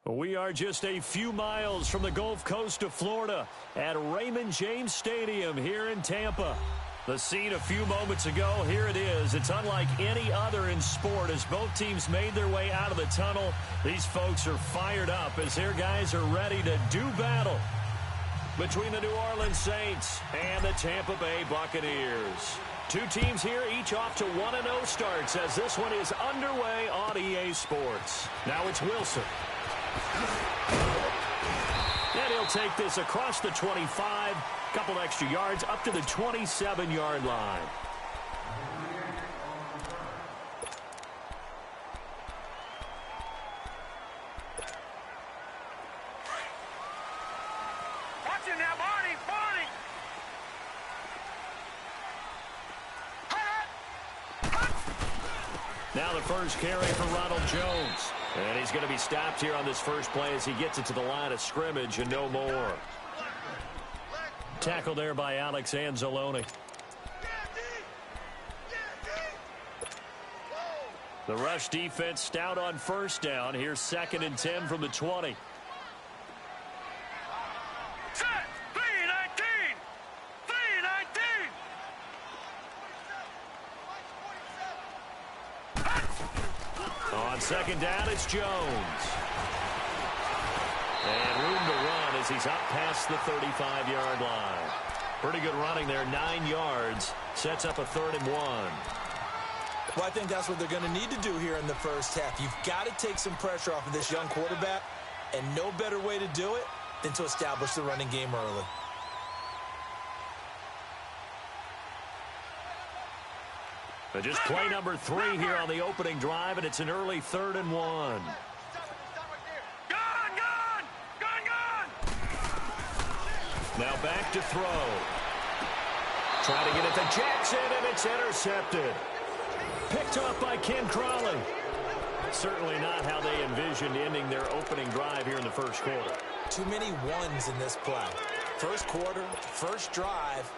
We are just a few miles from the Gulf Coast of Florida at Raymond James Stadium here in Tampa. The scene a few moments ago, here it is. It's unlike any other in sport as both teams made their way out of the tunnel. These folks are fired up as their guys are ready to do battle between the New Orleans Saints and the Tampa Bay Buccaneers. Two teams here, each off to 1-0 starts as this one is underway on EA Sports. Now it's Wilson. And he'll take this across the 25, couple extra yards up to the 27-yard line. Watch it now, Barney, Barney. Now the first carry for Ronald Jones. And he's going to be stopped here on this first play as he gets it to the line of scrimmage and no more. Tackle there by Alex Anzalone. The rush defense stout on first down. Here's 2nd and 10 from the 20. Set, 3-19. 3-19. On 2nd down, it's Jones. And room to run as he's up past the 35-yard line. Pretty good running there, 9 yards. Sets up a 3rd and 1. Well, I think that's what they're going to need to do here in the first half. You've got to take some pressure off of this young quarterback, and no better way to do it than to establish the running game early. But just play number 3 here on the opening drive, and it's an early 3rd and 1. Now back to throw. Trying to get it to Jackson, and it's intercepted. Picked off by Ken Crawley. Certainly not how they envisioned ending their opening drive here in the first quarter. Too many ones in this play. First quarter, first drive,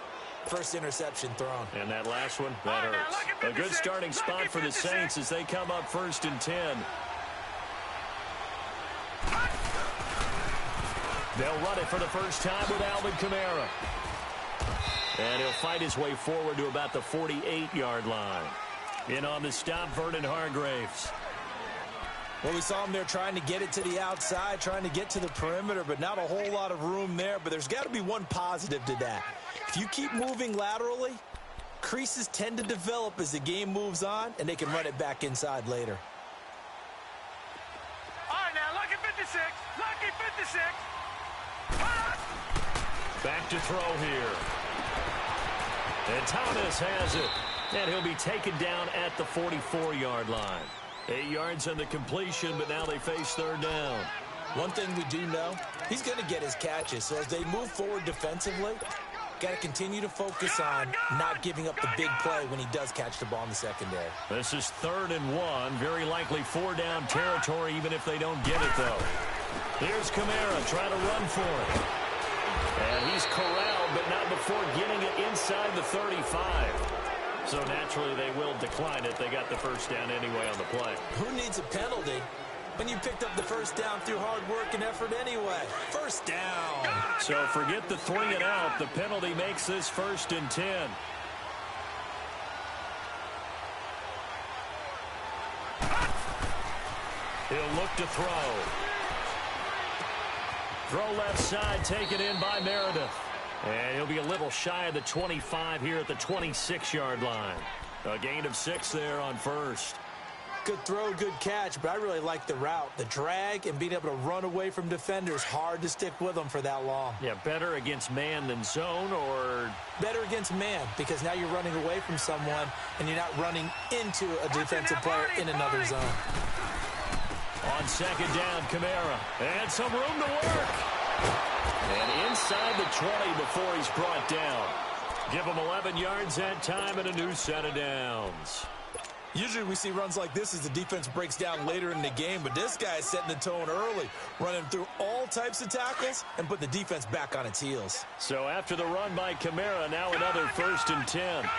first interception thrown. And that last one, that hurts. A good starting spot for the Saints as they come up 1st and 10. They'll run it for the first time with Alvin Kamara. And he'll fight his way forward to about the 48-yard line. In on the stop, Vernon Hargreaves. Well, we saw him there trying to get it to the outside, trying to get to the perimeter, but not a whole lot of room there. But there's got to be one positive to that. If you keep moving laterally, creases tend to develop as the game moves on, and they can run it back inside later. All right, now, lucky 56. Lucky 56. Back to throw here. And Thomas has it. And he'll be taken down at the 44-yard line. 8 yards on the completion, but now they face 3rd down. One thing we do know, he's going to get his catches. So as they move forward defensively, got to continue to focus on not giving up the big play when he does catch the ball in the secondary. This is 3rd and 1. Very likely 4-down territory, even if they don't get it, though. Here's Kamara trying to run for it. And he's corralled, but not before getting it inside the 35. So naturally, they will decline it. They got the first down anyway on the play. Who needs a penalty when you picked up the first down through hard work and effort anyway? First down. So forget the 3 and out. The penalty makes this 1st and 10. He'll look to throw. Throw left side, taken in by Meredith. And he'll be a little shy of the 25 here at the 26-yard line. A gain of 6 there on first. Good throw, good catch, but I really like the route. The drag and being able to run away from defenders, hard to stick with them for that long. Yeah, better against man than zone, or? Better against man, because now you're running away from someone and you're not running into a defensive player in another zone. On 2nd down, Kamara. And some room to work. And inside the 20 before he's brought down. Give him 11 yards that time and a new set of downs. Usually we see runs like this as the defense breaks down later in the game, but this guy is setting the tone early, running through all types of tackles and put the defense back on its heels. So after the run by Kamara, now another 1st and 10.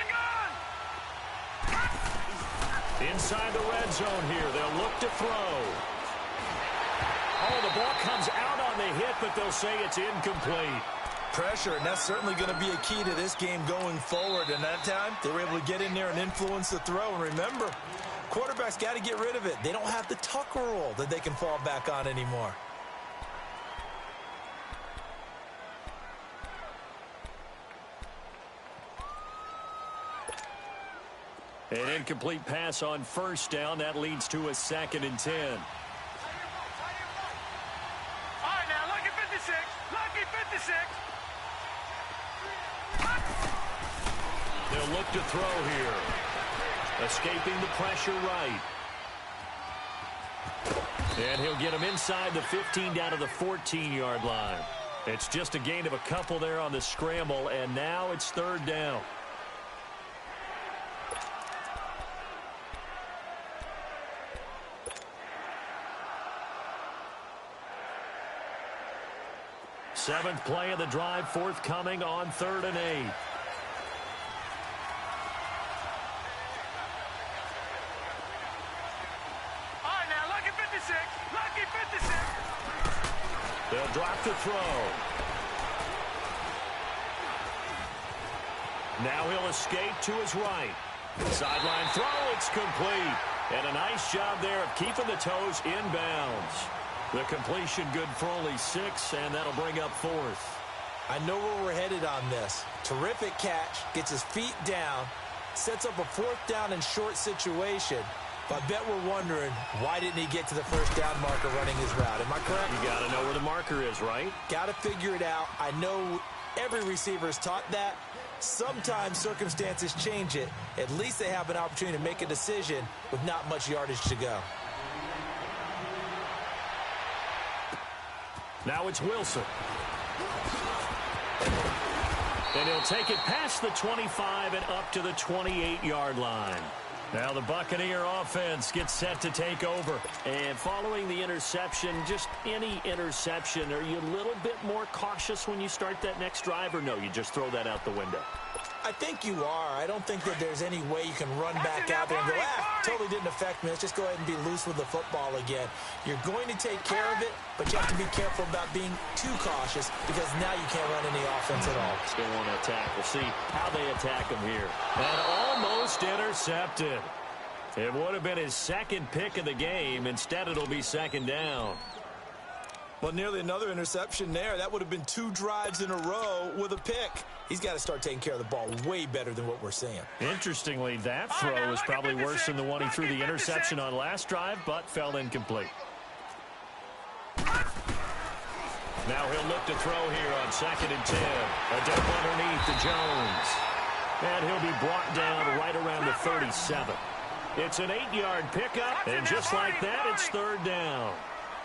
Inside the red zone here, they'll look to throw. Oh, the ball comes out on the hit, but they'll say it's incomplete. Pressure, and that's certainly going to be a key to this game going forward. And that time, they were able to get in there and influence the throw. And remember, quarterbacks got to get rid of it. They don't have the tuck rule that they can fall back on anymore. An incomplete pass on 1st down. That leads to a 2nd and 10. All right, now, lucky 56. Lucky 56. They'll look to throw here. Escaping the pressure right. And he'll get him inside the 15 down to the 14-yard line. It's just a gain of a couple there on the scramble, and now it's 3rd down. Seventh play of the drive forthcoming on 3rd and 8. They'll drop to throw. Now he'll escape to his right. Sideline throw, it's complete. And a nice job there of keeping the toes inbounds. The completion good for only 6, and that'll bring up 4th. I know where we're headed on this. Terrific catch, gets his feet down, sets up a 4th down and short situation. But I bet we're wondering, why didn't he get to the 1st down marker running his route? Am I correct? You got to know where the marker is, right? Got to figure it out. I know every receiver is taught that. Sometimes circumstances change it. At least they have an opportunity to make a decision with not much yardage to go. Now it's Wilson. And he'll take it past the 25 and up to the 28-yard line. Now the Buccaneer offense gets set to take over. And following the interception, just any interception, are you a little bit more cautious when you start that next drive, or no, you just throw that out the window? I think you are. I don't think that there's any way you can run back out there and go, totally didn't affect me. Let's just go ahead and be loose with the football again. You're going to take care of it, but you have to be careful about being too cautious because now you can't run any offense at all. Still want to attack. We'll see how they attack him here. And almost intercepted. It would have been his 2nd pick of the game. Instead, it'll be 2nd down. Well, nearly another interception there. That would have been 2 drives in a row with a pick. He's got to start taking care of the ball way better than what we're seeing. Interestingly, that throw was probably worse than the one he threw the interception on last drive, but fell incomplete. Now he'll look to throw here on 2nd and 10. A dump underneath to Jones. And he'll be brought down right around the 37. It's an 8-yard pickup, and just like that, it's 3rd down.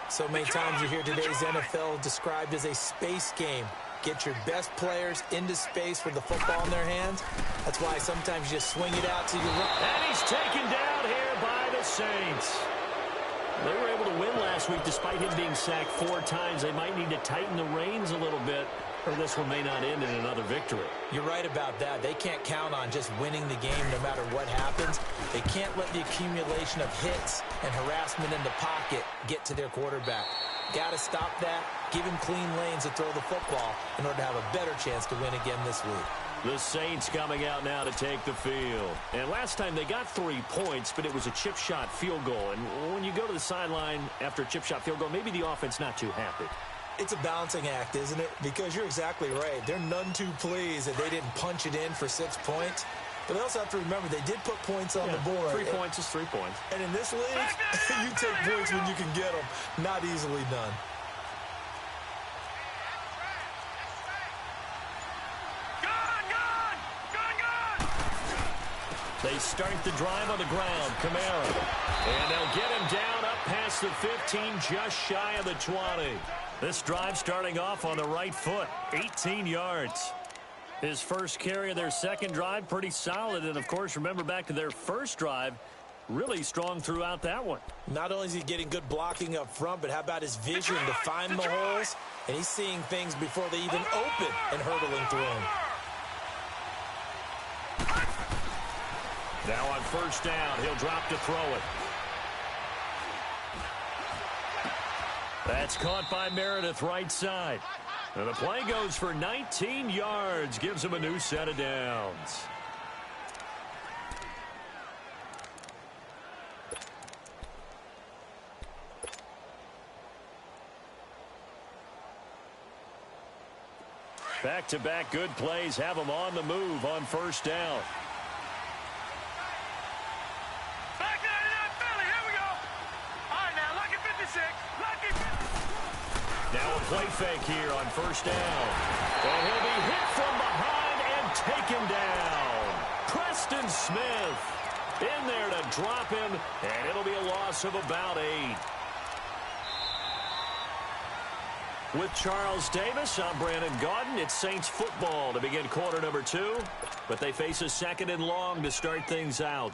So many times you hear today's NFL described as a space game. Get your best players into space with the football in their hands. That's why sometimes you just swing it out to your right. And he's taken down here by the Saints. They were able to win last week despite him being sacked 4 times. They might need to tighten the reins a little bit or this one may not end in another victory. You're right about that. They can't count on just winning the game no matter what happens. They can't let the accumulation of hits and harassment in the pocket get to their quarterback. Got to stop that, give him clean lanes to throw the football in order to have a better chance to win again this week. The Saints coming out now to take the field. And last time they got 3 points, but it was a chip shot field goal. And when you go to the sideline after a chip shot field goal, maybe the offense not too happy. It's a balancing act, isn't it? Because you're exactly right. They're none too pleased that they didn't punch it in for 6 points. But they also have to remember they did put points on the board. 3 points is 3 points. And in this league, you take points when you can get them. Not easily done. They start the drive on the ground. Kamara. And they'll get him down up past the 15, just shy of the 20. This drive starting off on the right foot. 18 yards. His first carry of their second drive, pretty solid. And, of course, remember back to their first drive, really strong throughout that one. Not only is he getting good blocking up front, but how about his vision to find the holes? And he's seeing things before they even open and hurdling through them. Now on first down, he'll drop to throw it. That's caught by Meredith right side. And the play goes for 19 yards, gives him a new set of downs. Back-to-back good plays have him on the move on first down. Now a play fake here on first down. And he'll be hit from behind and taken down. Preston Smith in there to drop him, and it'll be a loss of about 8. With Charles Davis, I'm Brandon Gaudin. It's Saints football to begin quarter number 2, but they face a second and long to start things out.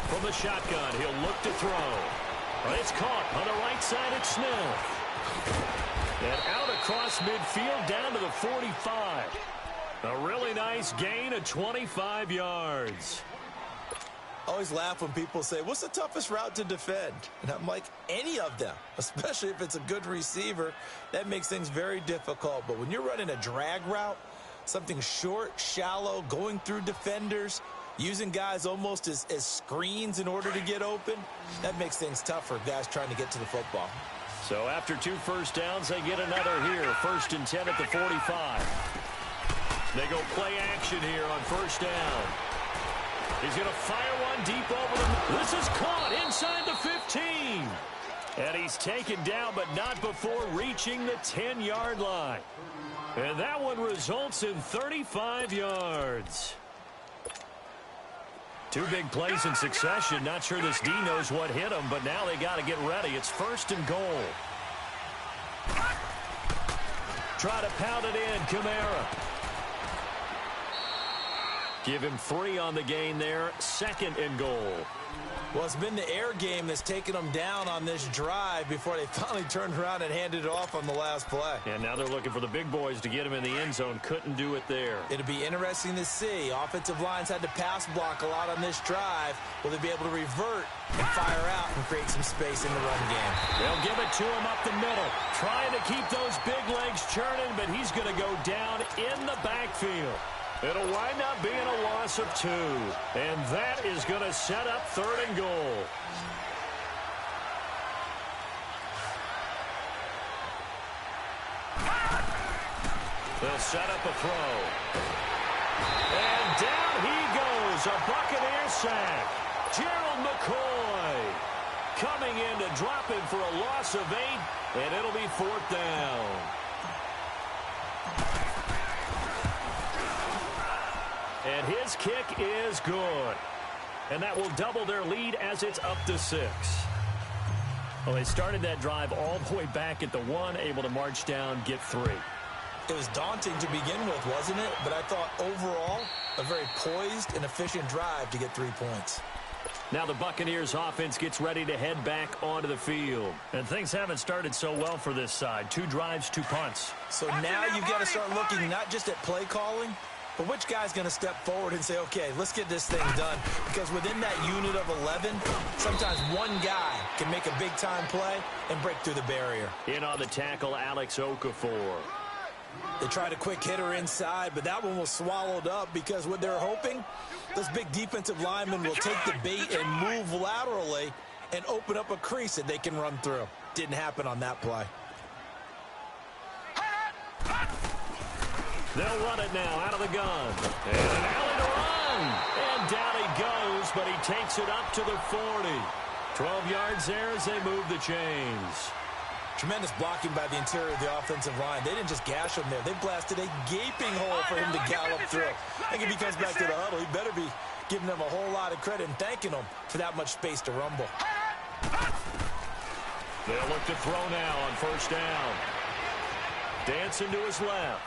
From the shotgun, he'll look to throw. But it's caught on the right side at Smith. And out across midfield down to the 45. A really nice gain of 25 yards. I always laugh when people say, what's the toughest route to defend? And I'm like, any of them, especially if it's a good receiver. That makes things very difficult. But when you're running a drag route, something short, shallow, going through defenders, using guys almost as screens in order to get open, that makes things tough for guys trying to get to the football. So after 2 first downs, they get another here. 1st and 10 at the 45. They go play action here on first down. He's going to fire one deep over the... This is caught inside the 15. And he's taken down, but not before reaching the 10-yard line. And that one results in 35 yards. 2 big plays in succession. Not sure this D knows what hit him, but now they got to get ready. It's 1st and goal. Try to pound it in, Kamara. Give him 3 on the gain there. 2nd and goal. Well, it's been the air game that's taken them down on this drive before they finally turned around and handed it off on the last play. And now they're looking for the big boys to get him in the end zone. Couldn't do it there. It'll be interesting to see. Offensive lines had to pass block a lot on this drive. Will they be able to revert and fire out and create some space in the run game? They'll give it to him up the middle. Trying to keep those big legs churning, but he's going to go down in the backfield. It'll wind up being a loss of 2. And that is going to set up 3rd and goal. They'll set up a throw. And down he goes. A Buccaneer sack. Gerald McCoy coming in to drop him for a loss of 8. And it'll be 4th down. And his kick is good. And that will double their lead as it's up to 6. Well, they started that drive all the way back at the 1, able to march down, get 3. It was daunting to begin with, wasn't it? But I thought overall, a very poised and efficient drive to get 3 points. Now the Buccaneers offense gets ready to head back onto the field. And things haven't started so well for this side. 2 drives, 2 punts. So now you've got to start looking not just at play calling, but which guy's going to step forward and say, okay, let's get this thing done. Because within that unit of 11, sometimes one guy can make a big-time play and break through the barrier. In on the tackle, Alex Okafor. They tried a quick hitter inside, but that one was swallowed up because what they're hoping, those big defensive linemen will take the bait and move laterally and open up a crease that they can run through. Didn't happen on that play. They'll run it now out of the gun. And an alley to run. And down he goes, but he takes it up to the 40. 12 yards there as they move the chains. Tremendous blocking by the interior of the offensive line. They didn't just gash him there. They blasted a gaping hole for him to gallop through. I think if he comes back to the huddle, he better be giving them a whole lot of credit and thanking them for that much space to rumble. They'll look to throw now on 1st down. Dancing to his left.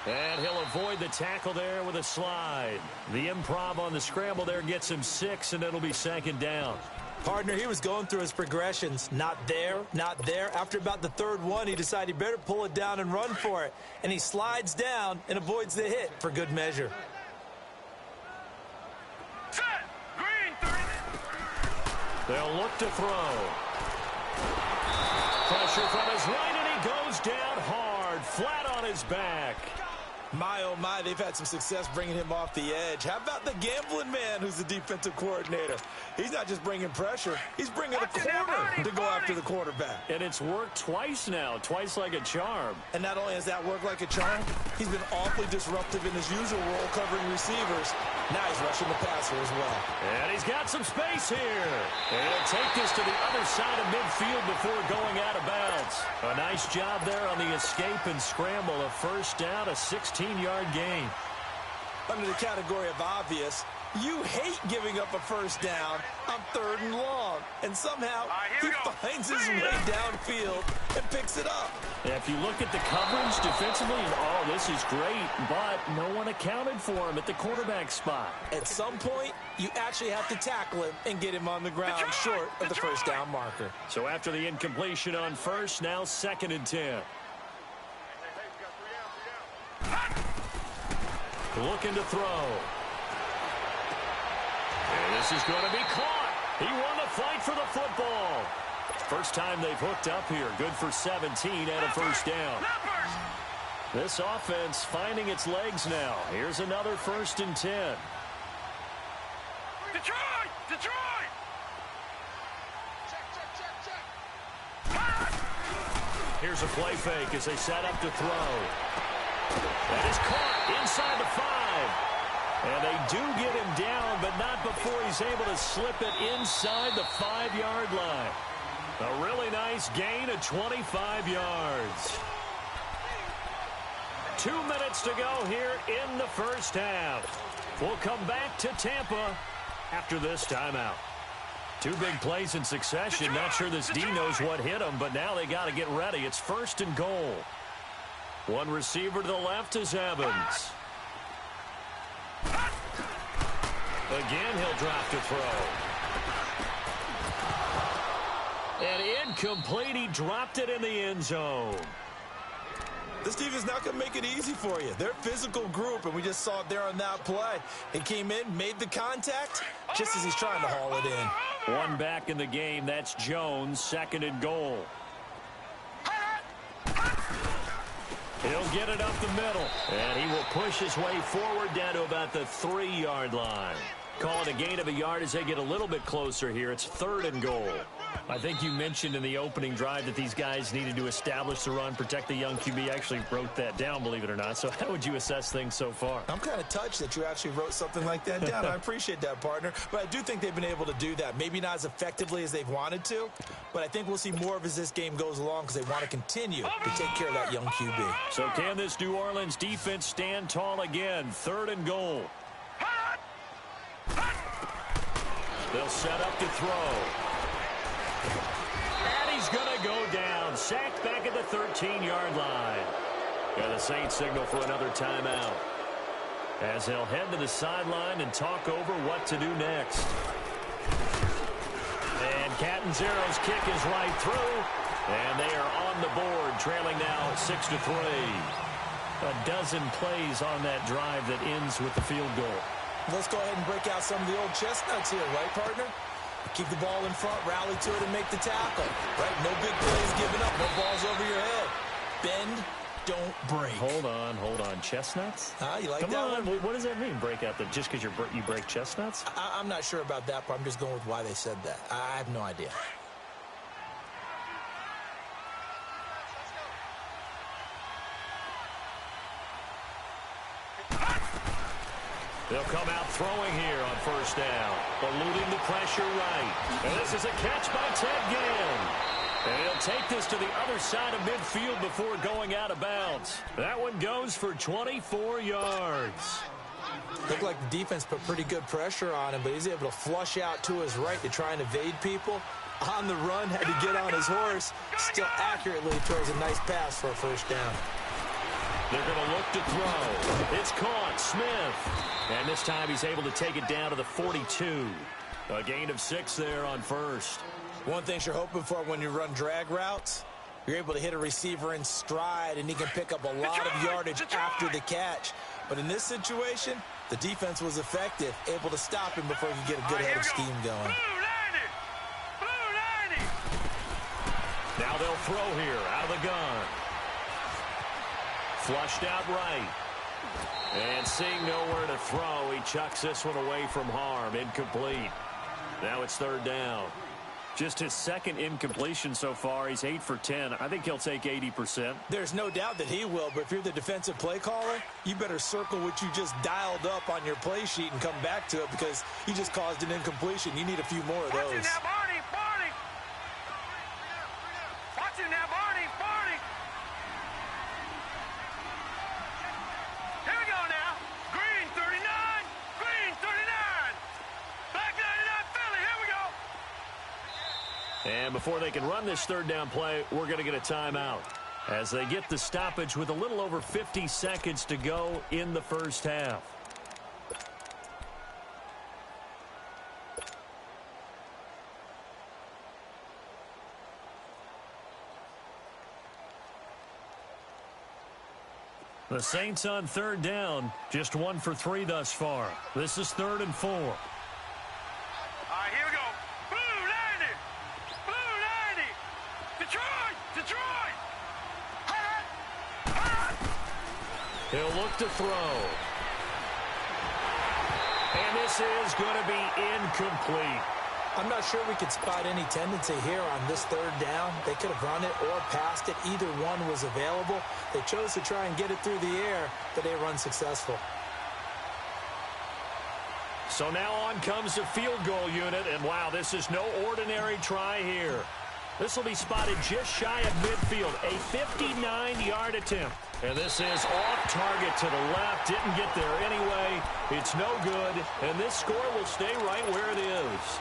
And he'll avoid the tackle there with a slide. The improv on the scramble there gets him 6, and it'll be 2nd down. Partner, he was going through his progressions. Not there, not there. After about the 3rd one, he decided he better pull it down and run for it. And he slides down and avoids the hit for good measure. Set. Green 3. They'll look to throw. Pressure from his right, and he goes down hard, flat on his back. My, oh my, they've had some success bringing him off the edge. How about the gambling man who's the defensive coordinator? He's not just bringing pressure, he's bringing a corner to go after the quarterback. And it's worked twice now, twice like a charm. And not only has that worked like a charm, he's been awfully disruptive in his usual role covering receivers. Now he's rushing the passer as well. And he's got some space here. And he'll take this to the other side of midfield before going out of bounds. A nice job there on the escape and scramble. A 1st down, a 16-yard gain. Under the category of obvious, you hate giving up a 1st down on 3rd and long. And somehow he finds his way downfield and picks it up. And if you look at the coverage defensively, oh, this is great, but no one accounted for him at the quarterback spot. At some point, you actually have to tackle him and get him on the ground short of the 1st down marker. So after the incompletion on 1st, now 2nd and 10. Looking to throw. And this is going to be caught. He won the fight for the football. First time they've hooked up here. Good for 17 and a 1st down. This offense finding its legs now. Here's another 1st and 10. Detroit! Detroit! Here's a play fake as they set up to throw. That is caught inside the 5. And they do get him down, but not before he's able to slip it inside the 5-yard line. A really nice gain of 25 yards. 2 minutes to go here in the 1st half. We'll come back to Tampa after this timeout. 2 big plays in succession. Not sure this D knows what hit him, but now they got to get ready. It's 1st and goal. One receiver to the left is Evans. Again, he'll drop to throw. And incomplete. He dropped it in the end zone. This defense not going to make it easy for you. They're a physical group, and we just saw it there on that play. He came in, made the contact, just as he's trying to haul it in. One back in the game. That's Jones, 2nd and goal. He'll get it up the middle, and he will push his way forward down to about the 3-yard line. Call it a gain of a yard as they get a little bit closer here. It's 3rd and goal. I think you mentioned in the opening drive that these guys needed to establish the run, protect the young QB. I actually wrote that down, believe it or not. So how would you assess things so far? I'm kind of touched that you actually wrote something like that down. I appreciate that, partner. But I do think they've been able to do that. Maybe not as effectively as they've wanted to, but I think we'll see more of as this game goes along because they want to continue to take care of that young QB. So can this New Orleans defense stand tall again? 3rd and goal. They'll set up to throw. And he's going to go down. Sacked back at the 13-yard line. And the Saints signal for another timeout, as they'll head to the sideline and talk over what to do next. And Catanzaro's kick is right through. And they are on the board, trailing now 6-3. A dozen plays on that drive that ends with the field goal. Let's go ahead and break out some of the old chestnuts here, right, partner? Keep the ball in front, rally to it, and make the tackle. Right? No big plays given up, no balls over your head. Bend, don't break. Hold on. Chestnuts? You like Come that on. one? What does that mean, break out? Just because you break chestnuts? I'm not sure about that, but I'm just going with why they said that. I have no idea. They'll come out throwing here on 1st down, eluding the pressure right. And this is a catch by Ted Ginn. And he'll take this to the other side of midfield before going out of bounds. That one goes for 24 yards. Looked like the defense put pretty good pressure on him, but he's able to flush out to his right to try and evade people. On the run, had to get on his horse. Still accurately throws a nice pass for a 1st down. They're going to look to throw. It's caught. Smith. And this time he's able to take it down to the 42. A gain of 6 there on 1st. One thing you're hoping for when you run drag routes, you're able to hit a receiver in stride, and he can pick up a lot of yardage after the catch. But in this situation, the defense was effective, able to stop him before he could get a good head of steam going. Now they'll throw here out of the gun. Flushed out right. And seeing nowhere to throw, he chucks this one away from harm. Incomplete. Now it's 3rd down. Just his 2nd incompletion so far. He's 8 for 10. I think he'll take 80%. There's no doubt that he will, but if you're the defensive play caller, you better circle what you just dialed up on your play sheet and come back to it, because you just caused an incompletion. You need a few more of those. Watch it now, Barney. Watch it now, Barney. Here we go now. Green 39. Black 99 Philly. Here we go. And before they can run this 3rd down play, we're going to get a timeout, as they get the stoppage with a little over 50 seconds to go in the 1st half. The Saints on 3rd down, just 1 for 3 thus far. This is 3rd and 4. All right, here we go. Blue 90. Detroit. He'll look to throw. And this is going to be incomplete. I'm not sure we could spot any tendency here on this 3rd down. They could have run it or passed it. Either one was available. They chose to try and get it through the air, but they were unsuccessful. So now on comes the field goal unit, and wow, this is no ordinary try here. This will be spotted just shy of midfield, a 59-yard attempt. And this is off target to the left, didn't get there anyway. It's no good, and this score will stay right where it is.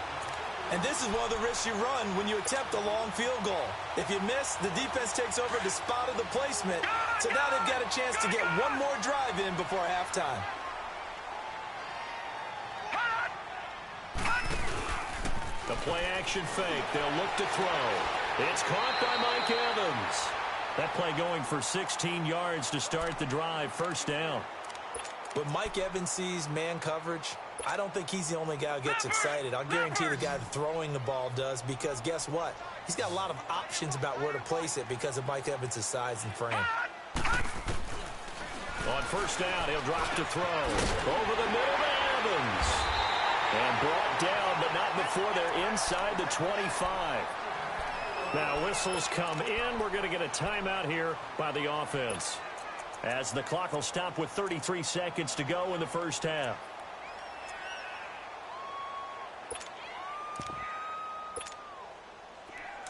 And this is one of the risks you run when you attempt a long field goal. If you miss, the defense takes over the spot of the placement. So now they've got a chance to get one more drive in before halftime. The play-action fake. They'll look to throw. It's caught by Mike Evans. That play going for 16 yards to start the drive. 1st down. When Mike Evans sees man coverage, I don't think he's the only guy who gets excited. I'll guarantee the guy throwing the ball does, because guess what? He's got a lot of options about where to place it because of Mike Evans' size and frame. On 1st down, he'll drop to throw. Over the middle to Evans. And brought down, but not before they're inside the 25. Now whistles come in. We're going to get a timeout here by the offense, as the clock will stop with 33 seconds to go in the first half.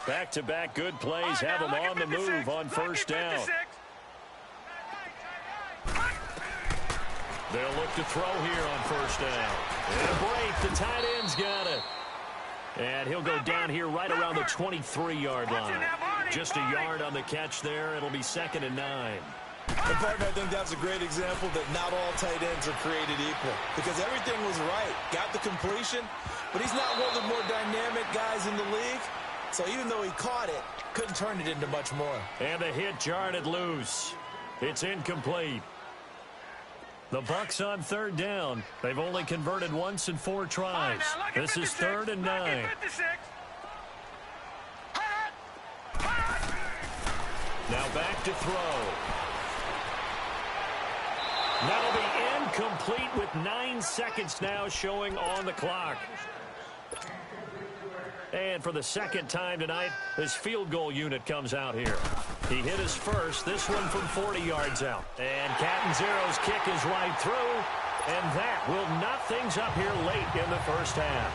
Back-to-back good plays have them on the move on first down. They'll look to throw here on first down. And a break. The tight end's got it. And he'll go down here right around the 23-yard line. Just a yard on the catch there. It'll be 2nd and 9. And partner, I think that's a great example that not all tight ends are created equal, because everything was right. Got the completion, but he's not one of the more dynamic guys in the league. So even though he caught it, couldn't turn it into much more. And the hit jarred it loose. It's incomplete. The Bucs on 3rd down. They've only converted once in 4 tries. This is 3rd and 9. Now back to throw. That'll be incomplete with 9 seconds now showing on the clock. And for the 2nd time tonight, his field goal unit comes out here. He hit his first, this one from 40 yards out. And Catanzaro's kick is right through, and that will knot things up here late in the first half.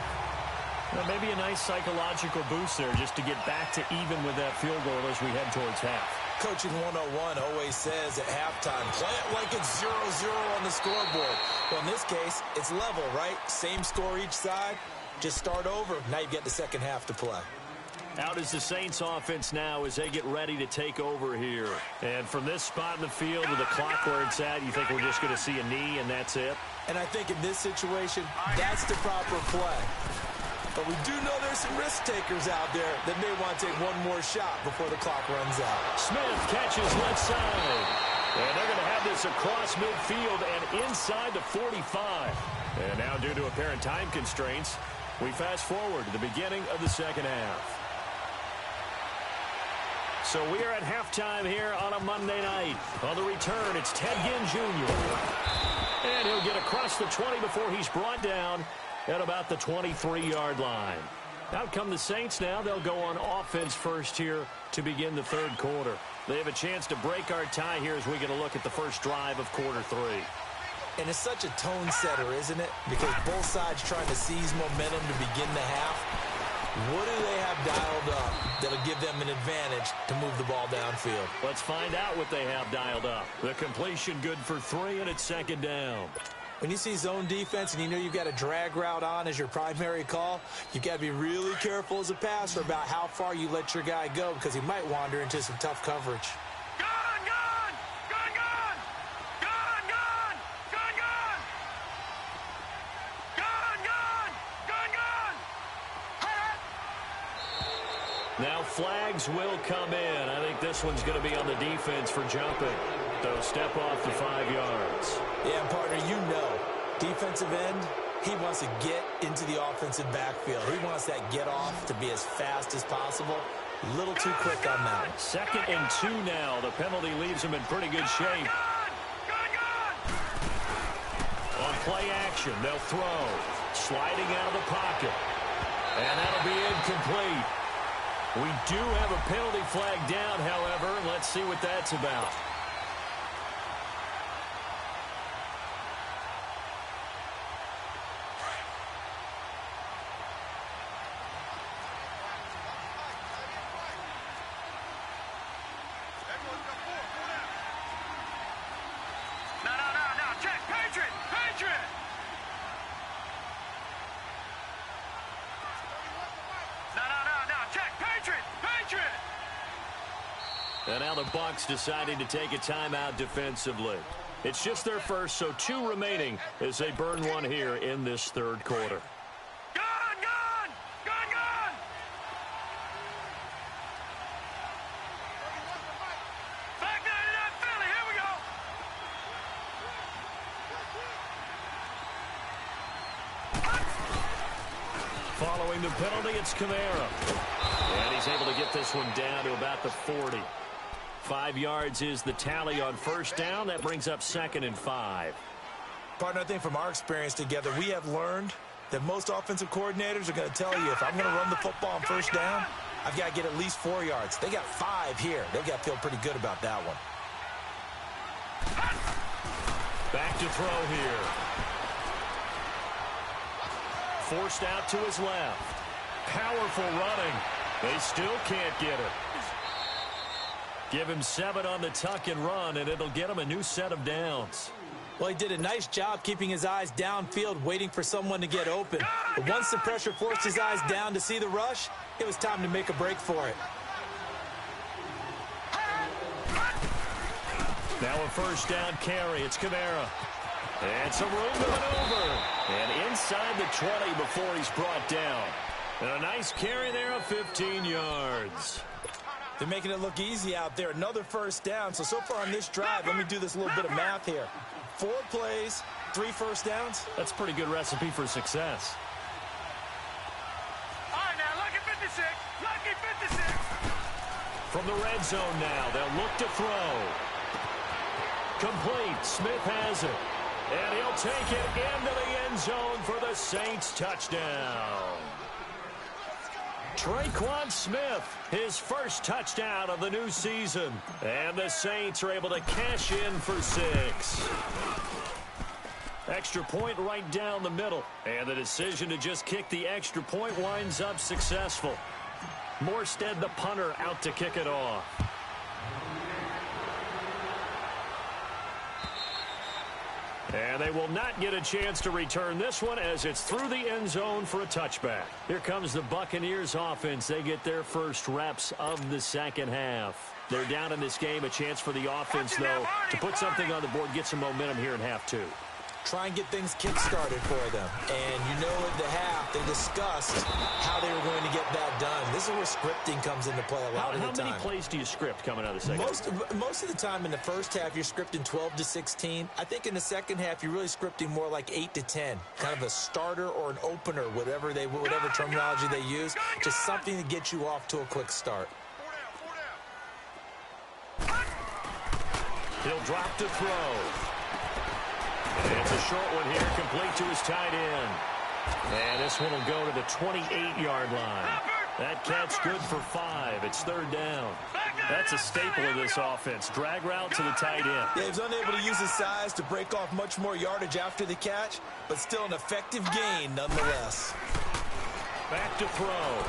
Well, maybe a nice psychological boost there just to get back to even with that field goal as we head towards half. Coaching 101 always says at halftime, play it like it's 0-0 on the scoreboard. Well, in this case, it's level, right? Same score each side. Just start over. Now you get the second half to play. Out is the Saints offense now as they get ready to take over here. And from this spot in the field with the clock where it's at, you think we're just going to see a knee and that's it? And I think in this situation, that's the proper play. But we do know there's some risk takers out there that may want to take one more shot before the clock runs out. Smith catches left side. And they're going to have this across midfield and inside the 45. And now due to apparent time constraints, we fast forward to the beginning of the second half. So we are at halftime here on a Monday night. On the return, it's Ted Ginn Jr. And he'll get across the 20 before he's brought down at about the 23-yard line. Out come the Saints now. They'll go on offense first here to begin the 3rd quarter. They have a chance to break our tie here as we get a look at the first drive of quarter 3. And it's such a tone setter, isn't it? Because both sides trying to seize momentum to begin the half. What do they have dialed up that'll give them an advantage to move the ball downfield? Let's find out what they have dialed up. The completion good for 3, and it's 2nd down. When you see zone defense and you know you've got a drag route on as your primary call, you've got to be really careful as a passer about how far you let your guy go, because he might wander into some tough coverage. Now flags will come in. I think this one's going to be on the defense for jumping. They'll step off the 5 yards. Yeah, partner, you know, defensive end, he wants to get into the offensive backfield. He wants that get off to be as fast as possible. A little too quick on that. 2nd and 2 now. The penalty leaves him in pretty good shape. On play action, they'll throw. Sliding out of the pocket. And that'll be incomplete. We do have a penalty flag down, however. Let's see what that's about. No, check, Patriot! No, check, Patriot! And now the Bucs deciding to take a timeout defensively. It's just their first, so 2 remaining as they burn one here in this 3rd quarter. Gun! Back 99 Philly, here we go! Following the penalty, it's Kamara. And he's able to get this one down to about the 40. 5 yards is the tally on first down. That brings up 2nd and 5. Partner, I think from our experience together, we have learned that most offensive coordinators are going to tell you, if I'm going to run the football on first down, I've got to get at least 4 yards. They got 5 here. They've got to feel pretty good about that one. Back to throw here. Forced out to his left. Powerful running. They still can't get it. Give him 7 on the tuck and run, and it'll get him a new set of downs. Well, he did a nice job keeping his eyes downfield, waiting for someone to get open. But once the pressure forced his eyes down to see the rush, it was time to make a break for it. Now a first down carry. It's Kamara. And some room to maneuver. And inside the 20 before he's brought down. And a nice carry there of 15 yards. They're making it look easy out there. Another first down. So far on this drive, let me do this little bit of math here. 4 plays, 3 first downs. That's a pretty good recipe for success. All right, now, lucky 56. Lucky 56. From the red zone now, they'll look to throw. Complete. Smith has it. And he'll take it into the end zone for the Saints touchdown. Traquan Smith, his first touchdown of the new season. And the Saints are able to cash in for 6. Extra point right down the middle. And the decision to just kick the extra point winds up successful. Morstead, the punter, out to kick it off. And they will not get a chance to return this one as it's through the end zone for a touchback. Here comes the Buccaneers offense. They get their first reps of the second half. They're down in this game. A chance for the offense, though, to put something on the board, get some momentum here in half 2. Try and get things kick-started for them. And you know at the half, they discussed how they were going to get that done. This is where scripting comes into play a lot of the time. How many plays do you script coming out of the second? Most of the time in the first half, you're scripting 12 to 16. I think in the second half, you're really scripting more like 8 to 10. Kind of a starter or an opener, whatever terminology they use. Just something to get you off to a quick start. He'll drop to throw. It's a short one here, complete to his tight end. And this one will go to the 28-yard line. That catch good for 5. It's 3rd down. That's a staple of this offense. Drag route to the tight end. Yeah, he was unable to use his size to break off much more yardage after the catch, but still an effective gain nonetheless. Back to throw.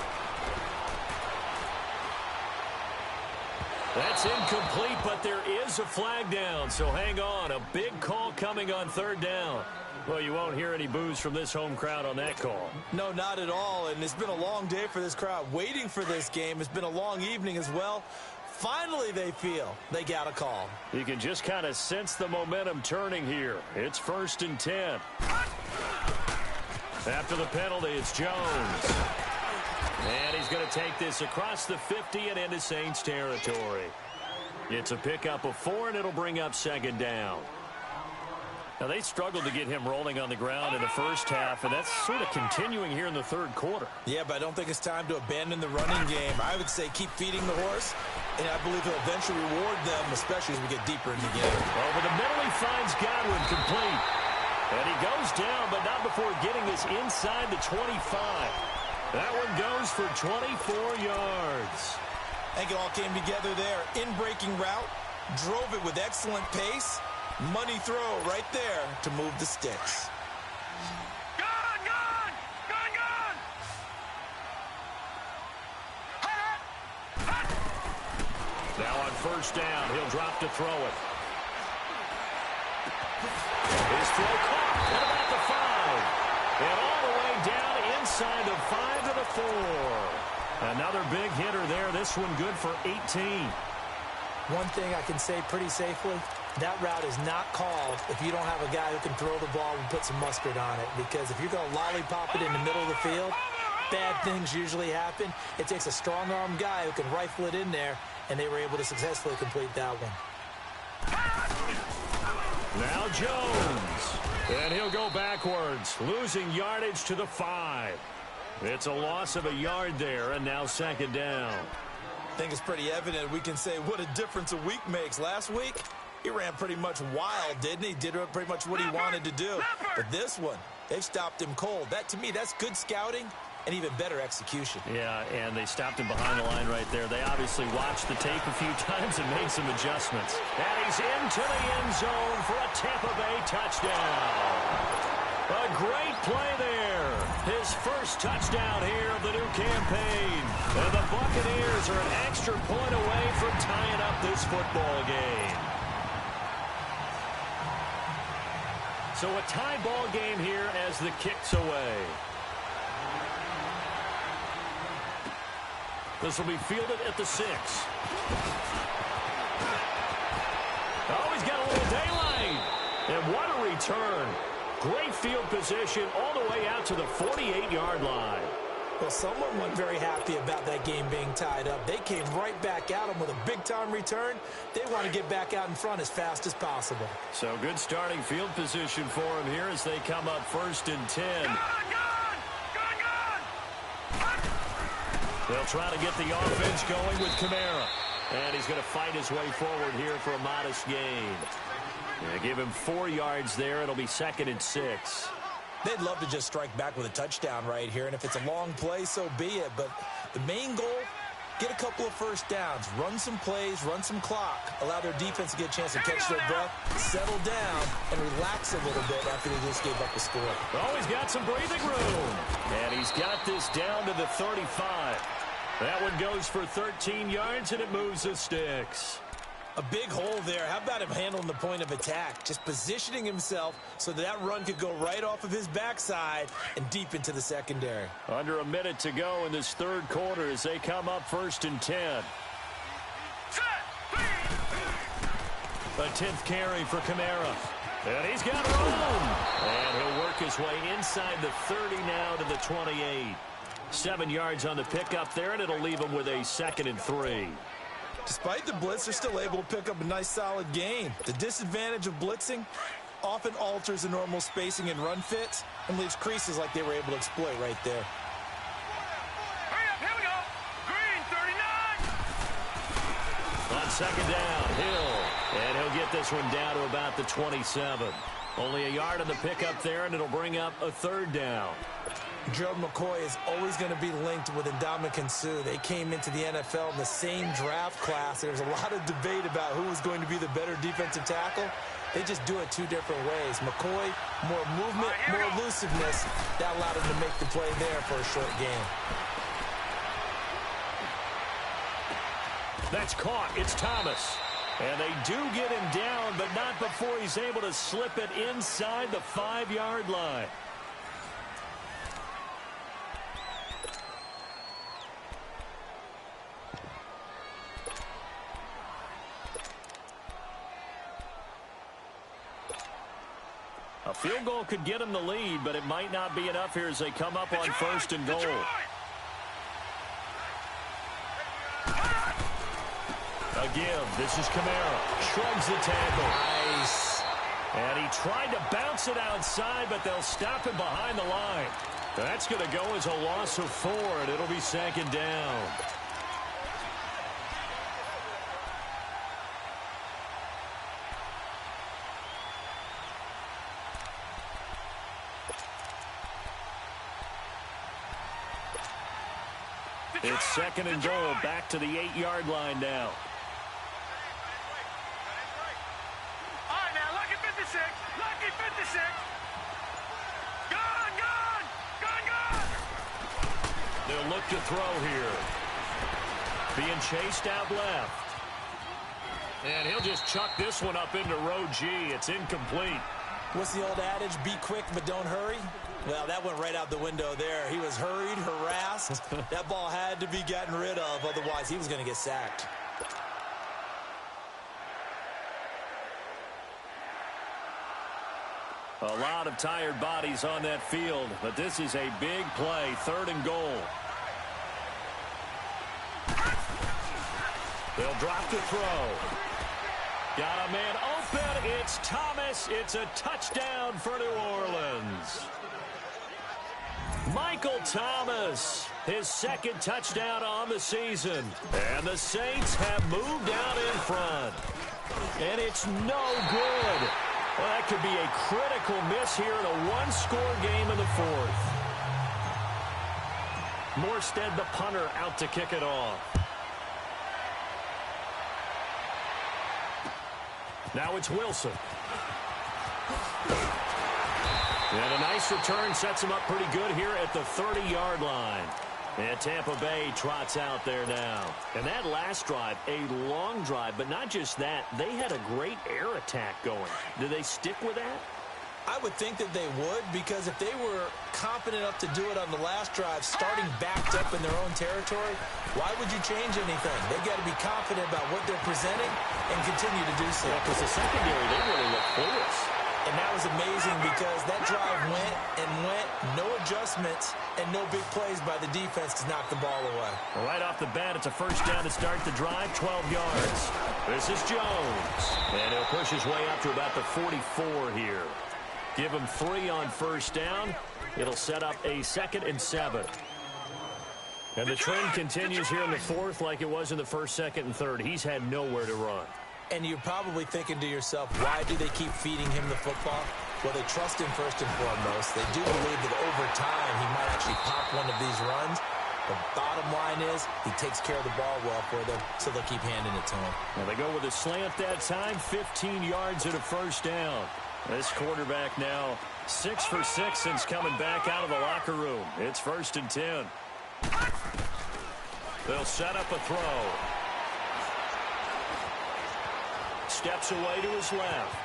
That's incomplete, but there is a flag down, so hang on. A big call coming on 3rd down. Well, you won't hear any boos from this home crowd on that call. No, not at all, and it's been a long day for this crowd. Waiting for this game. It's been a long evening as well. Finally, they feel they got a call. You can just kind of sense the momentum turning here. It's 1st and 10. After the penalty, it's Jones. And he's going to take this across the 50 and into Saints territory. It's a pickup of 4, and it'll bring up 2nd down. Now, they struggled to get him rolling on the ground in the first half, and that's sort of continuing here in the 3rd quarter. Yeah, but I don't think it's time to abandon the running game. I would say keep feeding the horse, and I believe he'll eventually reward them, especially as we get deeper in the game. Over the middle, he finds Godwin complete. And he goes down, but not before getting this inside the 25. That one goes for 24 yards. I think it all came together there. In-breaking route, drove it with excellent pace. Money throw right there to move the sticks. Gone, gone, gone, gone. Now on 1st down, he'll drop to throw it. His throw caught at about the 5. And all the way down inside the 5 to the 4. Another big hitter there. This one good for 18. One thing I can say pretty safely, that route is not called if you don't have a guy who can throw the ball and put some mustard on it. Because if you're going to lollipop it in the middle of the field, bad things usually happen. It takes a strong-arm guy who can rifle it in there, and they were able to successfully complete that one. Now Jones. And he'll go backwards, losing yardage to the 5. It's a loss of a yard there, and now 2nd down. I think it's pretty evident we can say what a difference a week makes. Last week, he ran pretty much wild, didn't he? Did pretty much what he wanted to do. But this one, They've stopped him cold. That, to me, that's good scouting and even better execution. Yeah, and they stopped him behind the line right there. They obviously watched the tape a few times and made some adjustments. And he's into the end zone for a Tampa Bay touchdown. A great play there. His first touchdown here of the new campaign. And the Buccaneers are an extra point away from tying up this football game. So a tie ball game here as the kick's away. This will be fielded at the 6. Oh, he's got a little daylight. And what a return. Great field position all the way out to the 48-yard line. Well, someone wasn't very happy about that game being tied up. They came right back at him with a big-time return. They want to get back out in front as fast as possible. So good starting field position for him here as they come up 1st and 10. They'll try to get the offense going with Kamara. And he's going to fight his way forward here for a modest gain. Give him 4 yards there. It'll be 2nd and 6. They'd love to just strike back with a touchdown right here. And if it's a long play, so be it. But the main goal, get a couple of first downs. Run some plays, run some clock. Allow their defense to get a chance to catch their breath, settle down, and relax a little bit after they just gave up the score. Oh, he's got some breathing room. And he's got this down to the 35. That one goes for 13 yards, and it moves the sticks. A big hole there. How about him handling the point of attack? Just positioning himself so that run could go right off of his backside and deep into the secondary. Under a minute to go in this 3rd quarter as they come up 1st and 10. A 10th carry for Kamara. And he's got room. And he'll work his way inside the 30 now to the 28. 7 yards on the pickup there, and it'll leave him with a 2nd and 3. Despite the blitz, they're still able to pick up a nice, solid gain. The disadvantage of blitzing often alters the normal spacing and run fits and leaves creases like they were able to exploit right there. Hurry up, here we go. Green, 39. On 2nd down, Hill. And he'll get this one down to about the 27. Only a yard on the pickup there, and it'll bring up a 3rd down. Gerald McCoy is always going to be linked with Ndamukong Suh. They came into the NFL in the same draft class. There's a lot of debate about who was going to be the better defensive tackle. They just do it 2 different ways. McCoy, more movement, more elusiveness. That allowed him to make the play there for a short gain. That's caught. It's Thomas. And they do get him down, but not before he's able to slip it inside the 5-yard line. A field goal could get them the lead, but it might not be enough here as they come up on 1st and goal. A give. This is Kamara. Shrugs the tackle. Nice. And he tried to bounce it outside, but they'll stop him behind the line. That's going to go as a loss of 4, and it'll be 2nd down. It's 2nd and goal, back to the 8-yard line now. All right, now, lucky 56. Lucky 56. Gone, gone. Gone, gone. They'll look to throw here. Being chased out left. And he'll just chuck this one up into row G. It's incomplete. What's the old adage? Be quick, but don't hurry. Well, that went right out the window there. He was hurried, harassed. That ball had to be gotten rid of. Otherwise, he was going to get sacked. A lot of tired bodies on that field, but this is a big play. 3rd and goal. They'll drop to throw. Got a man open. It's Thomas. It's a touchdown for New Orleans. Michael Thomas, his 2nd touchdown on the season. And the Saints have moved out in front. And it's no good. Well, that could be a critical miss here in a one-score game in the fourth. Morstead, the punter, out to kick it off. Now it's Wilson. And a nice return sets him up pretty good here at the 30-yard line. And Tampa Bay trots out there now. And that last drive, a long drive, but not just that. They had a great air attack going. Do they stick with that? I would think that they would, because if they were confident enough to do it on the last drive, starting backed up in their own territory, why would you change anything? They've got to be confident about what they're presenting and continue to do so. Because the secondary, they really look clueless. And that was amazing because that drive went and went, no adjustments, and no big plays by the defense to knock the ball away. Right off the bat, it's a first down to start the drive, 12 yards. This is Jones. And he'll push his way up to about the 44 here. Give him 3 on first down. It'll set up a 2nd and 7. And the trend continues here in the fourth like it was in the first, second, and third. He's had nowhere to run. And you're probably thinking to yourself, why do they keep feeding him the football? Well, they trust him first and foremost. They do believe that over time he might actually pop one of these runs. The bottom line is he takes care of the ball well for them, so they'll keep handing it to him. Well, they go with a slant that time, 15 yards and a first down. This quarterback now 6 for 6 since coming back out of the locker room. It's 1st and 10. They'll set up a throw. Steps away to his left.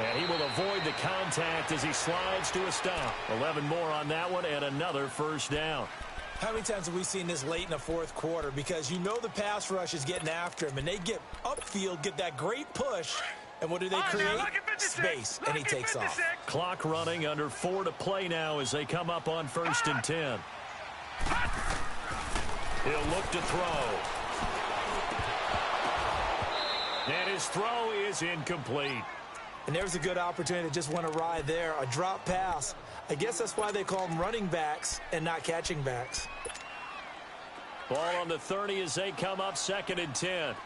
And he will avoid the contact as he slides to a stop. 11 more on that one and another first down. How many times have we seen this late in the fourth quarter? Because you know the pass rush is getting after him, and they get upfield, get that great push. And what do they create? Space, and he takes off. Clock running, under 4 to play now as they come up on 1st and 10. He'll look to throw. And his throw is incomplete. And there's a good opportunity to just went awry there. A drop pass. I guess that's why they call them running backs and not catching backs. Ball on the 30 as they come up 2nd and 10.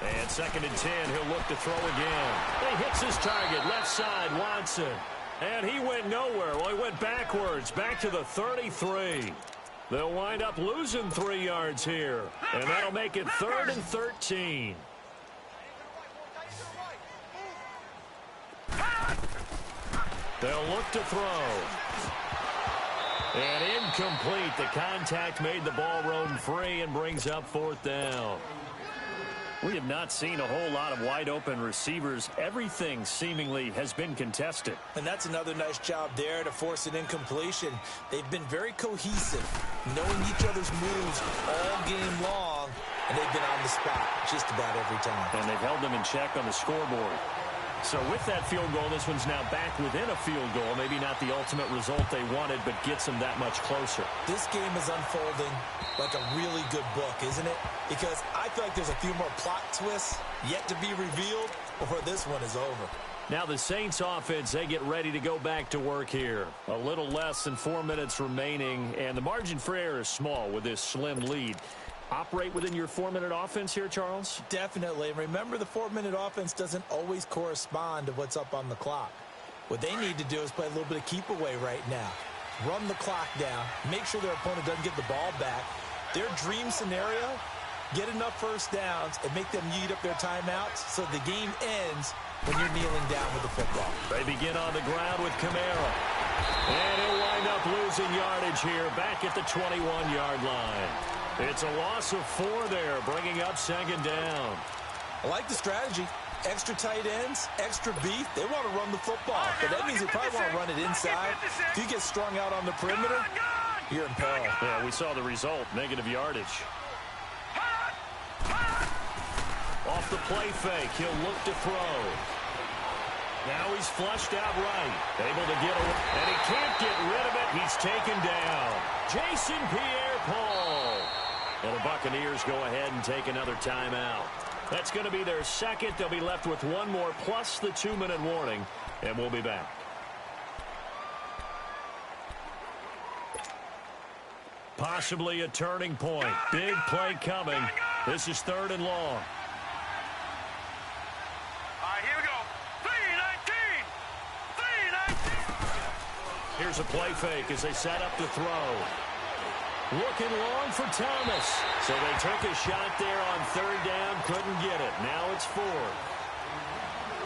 And 2nd and 10, he'll look to throw again. He hits his target, left side, Watson. And he went nowhere. Well, he went backwards, back to the 33. They'll wind up losing 3 yards here. And that'll make it 3rd and 13. They'll look to throw. And incomplete. The contact made the ball roam free and brings up 4th down. We have not seen a whole lot of wide-open receivers. Everything seemingly has been contested. And that's another nice job there to force an incompletion. They've been very cohesive, knowing each other's moves all game long, and they've been on the spot just about every time. And they've held them in check on the scoreboard. So with that field goal, this one's now back within a field goal. Maybe not the ultimate result they wanted, but gets them that much closer. This game is unfolding like a really good book, isn't it? Because I feel like there's a few more plot twists yet to be revealed before this one is over. Now the Saints offense, they get ready to go back to work here. A little less than 4 minutes remaining, and the margin for error is small with this slim lead. Operate within your 4-minute offense here, Charles? Definitely. Remember, the 4-minute offense doesn't always correspond to what's up on the clock. What they need to do is play a little bit of keep away right now. Run the clock down. Make sure their opponent doesn't get the ball back. Their dream scenario, get enough first downs and make them eat up their timeouts so the game ends when you're kneeling down with the football. They begin on the ground with Kamara. And he'll wind up losing yardage here back at the 21-yard line. It's a loss of 4 there, bringing up 2nd down. I like the strategy. Extra tight ends, extra beef. They want to run the football, but that means they probably want to run it inside. If you get strung out on the perimeter, you're in peril. Yeah, we saw the result, negative yardage. Off the play fake, he'll look to throw. Now he's flushed out right. Able to get away, and he can't get rid of it. He's taken down. Jason Pierre-Paul. And the Buccaneers go ahead and take another timeout. That's going to be their second. They'll be left with 1 more plus the 2-minute warning, and we'll be back. Possibly a turning point. Big play coming. This is 3rd and long. Here's a play fake as they set up to throw. Looking long for Thomas. So they took a shot there on third down, couldn't get it. Now it's fourth.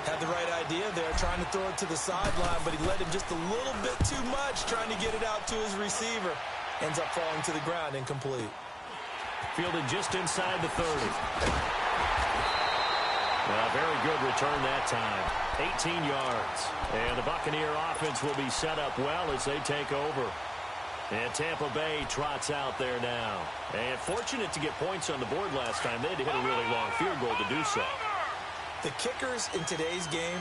Had the right idea there, trying to throw it to the sideline, but he led him just a little bit too much, trying to get it out to his receiver. Ends up falling to the ground, incomplete. Fielded just inside the 30. Well, very good return that time. 18 yards. And the Buccaneer offense will be set up well as they take over. And Tampa Bay trots out there now. And fortunate to get points on the board last time. They had to hit a really long field goal to do so. The kickers in today's game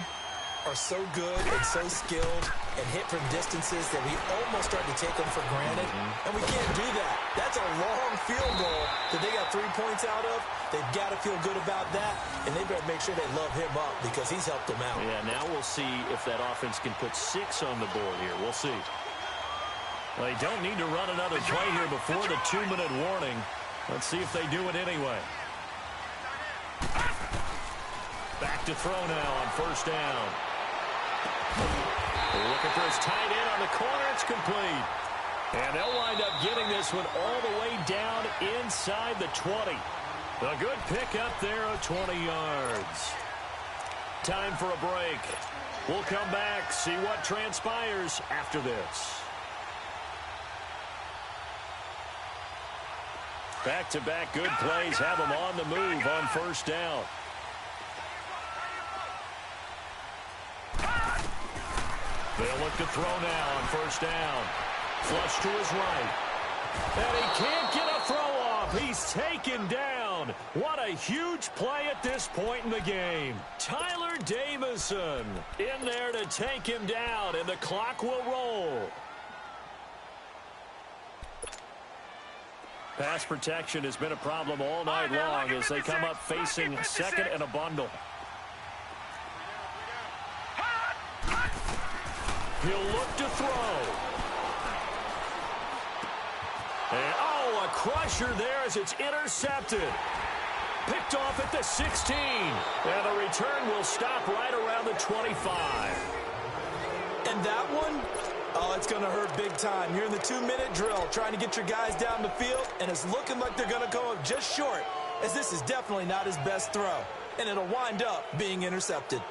are so good and so skilled and hit from distances that we almost start to take them for granted. And we can't do that. That's a long field goal that they got 3 points out of. They've got to feel good about that, and they better make sure they love him up because he's helped them out. Yeah, now we'll see if that offense can put 6 on the board here. We'll see. Well, they don't need to run another play here before the 2-minute warning. Let's see if they do it anyway. Back to throw now on first down. Looking for his tight end on the corner. It's complete. And they'll wind up getting this one all the way down inside the 20. A good pickup there of 20 yards. Time for a break. We'll come back, see what transpires after this. Back-to-back good plays have them on the move on first down. They'll look to throw now on first down. Flush to his right. And he can't get a throw off. He's taken down. What a huge play at this point in the game. Tyler Davison in there to take him down, and the clock will roll. Pass protection has been a problem all night long as they come up facing second and a bundle. He'll look to throw. And, oh, a crusher there as it's intercepted. Picked off at the 16. And the return will stop right around the 25. And that one, oh, it's going to hurt big time. You're in the 2-minute drill trying to get your guys down the field, and it's looking like they're going to go up just short, as this is definitely not his best throw. And it'll wind up being intercepted.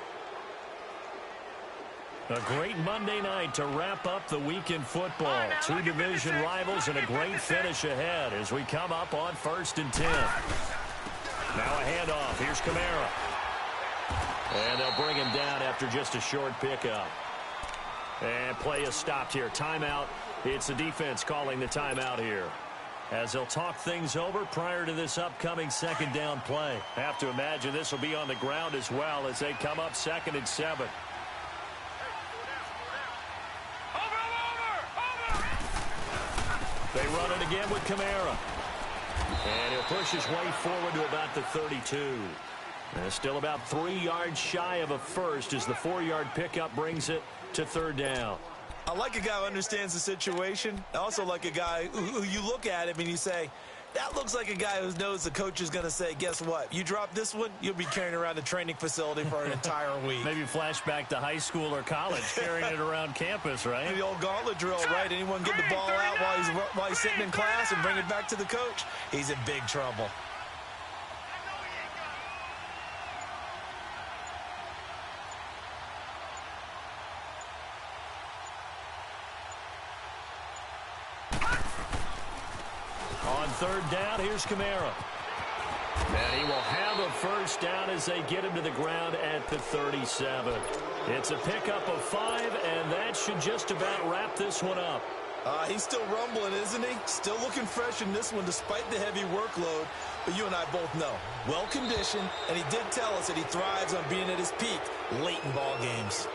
A great Monday night to wrap up the week in football. 2 division rivals and a great finish ahead as we come up on 1st and 10. Now a handoff. Here's Kamara. And they'll bring him down after just a short pickup. And play is stopped here. Timeout. It's the defense calling the timeout here, as they'll talk things over prior to this upcoming 2nd down play. Have to imagine this will be on the ground as well as they come up 2nd and 7. They run it again with Kamara. And he'll push his way forward to about the 32. And still about 3 yards shy of a first as the 4-yard pickup brings it to 3rd down. I like a guy who understands the situation. I also like a guy who you look at him and you say, that looks like a guy who knows the coach is going to say, guess what? You drop this one, you'll be carrying around the training facility for an entire week. Maybe flashback to high school or college, carrying it around campus, right? The old gauntlet drill, right? Anyone get the ball out while he's sitting in class and bring it back to the coach? He's in big trouble. On 3rd down, here's Kamara. And he will have a first down as they get him to the ground at the 37. It's a pickup of 5, and that should just about wrap this one up. He's still rumbling, isn't he? Still looking fresh in this one despite the heavy workload. But you and I both know, well-conditioned, and he did tell us that he thrives on being at his peak late in ball games.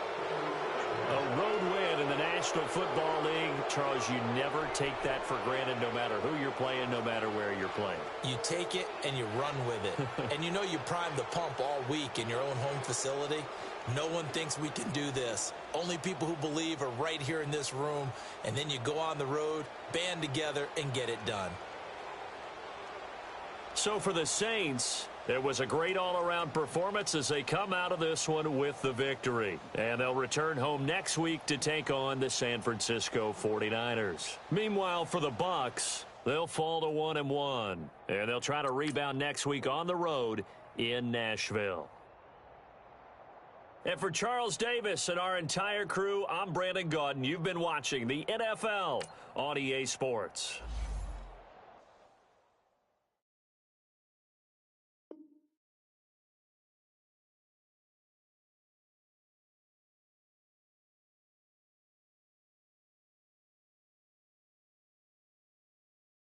A road win in the National Football League. Charles, you never take that for granted no matter who you're playing, no matter where you're playing. You take it and you run with it. And you know you primed the pump all week in your own home facility. No one thinks we can do this. Only people who believe are right here in this room. And then you go on the road, band together, and get it done. So for the Saints, It was a great all-around performance as they come out of this one with the victory. And they'll return home next week to take on the San Francisco 49ers. Meanwhile, for the Bucs, they'll fall to 1-1. And they'll try to rebound next week on the road in Nashville. And for Charles Davis and our entire crew, I'm Brandon Gaudin. You've been watching the NFL on EA Sports.